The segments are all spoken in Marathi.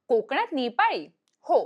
कोकणात नेपाळी? हो.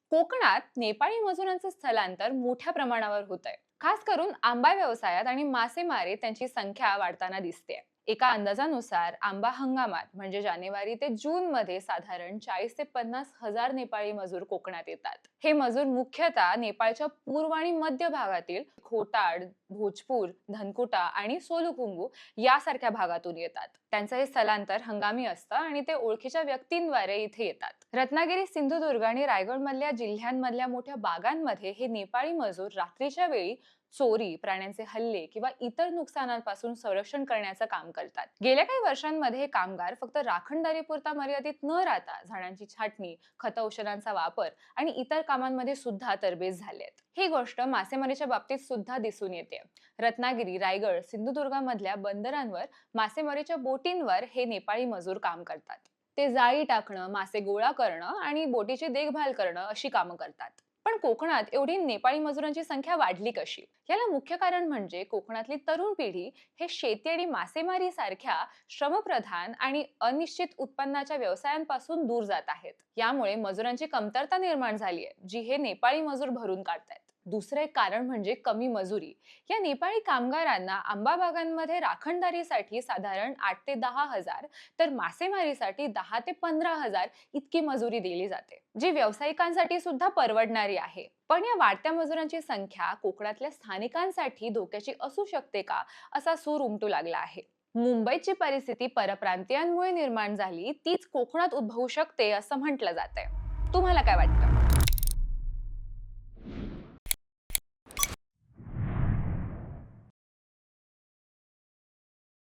कोकणात नेपाळी मजुरांचं स्थलांतर मोठ्या प्रमाणावर होत आहे. खास करून आंबा व्यवसायात आणि मासेमारी त्यांची संख्या वाढताना दिसते. एका अंदाजानुसार आंबा हंगामात म्हणजे जानेवारी ते जून मध्ये साधारण 40 ते 50 हजार नेपाळी मजूर कोकणात येतात. हे मजूर मुख्यतः नेपाळच्या पूर्व आणि मध्य भागातील खोटाड, भोजपूर, धनकुटा आणि सोलुखुंबू यासारख्या भागातून येतात. त्यांचं हे स्थलांतर हंगामी असतं आणि ते ओळखीच्या व्यक्तींद्वारे इथे येतात. रत्नागिरी, सिंधुदुर्ग आणि रायगड मधल्या जिल्ह्यांमधल्या मोठ्या बागांमध्ये हे नेपाळी मजूर रात्रीच्या वेळी चोरी, प्राण्यांचे हल्ले किंवा इतर नुकसानांपासून संरक्षण करण्याचं काम करतात. गेल्या काही वर्षांमध्ये हे कामगार फक्त राखणदारीपुरता मर्यादित न राहता झाडांची छाटणी, खत औषधांचा वापर आणि इतर कामांमध्ये सुद्धा तरबेज झालेत. ही गोष्ट मासेमारीच्या बाबतीत सुद्धा दिसून येते. रत्नागिरी, रायगड, सिंधुदुर्गामधल्या बंदरांवर मासेमारीच्या बोटींवर हे नेपाळी मजूर काम करतात. ते जाळी टाकणं, मासे गोळा करणं आणि बोटीची देखभाल करणं अशी कामं करतात. पण कोकणात एवढी नेपाळी मजुरांची संख्या वाढली कशी? याला मुख्य कारण म्हणजे कोकणातली तरुण पिढी हे शेती आणि मासेमारी सारख्या श्रमप्रधान आणि अनिश्चित उत्पन्नाच्या व्यवसायांपासून दूर जात आहेत. यामुळे मजुरांची कमतरता निर्माण झाली आहे, जी हे नेपाळी मजूर भरून काढतायत. दुसरं एक कारण म्हणजे कमी मजुरी. या नेपाळी कामगारांना आंबा बागांमध्ये राखणदारीसाठी साधारण 8 ते 10 हजार, तर मासेमारीसाठी 10 ते 15 हजार इतकी मजुरी दिली जाते, जी व्यावसायिकांसाठी सुद्धा परवडणारी आहे. पण या वाढत्या मजुरांची संख्या कोकणातल्या स्थानिकांसाठी धोक्याची असू शकते का, असा सूर उमटू लागला आहे. मुंबईची परिस्थिती परप्रांतीयांमुळे निर्माण झाली, तीच कोकणात उद्भवू शकते असं म्हटलं जातंय. तुम्हाला काय वाटतं?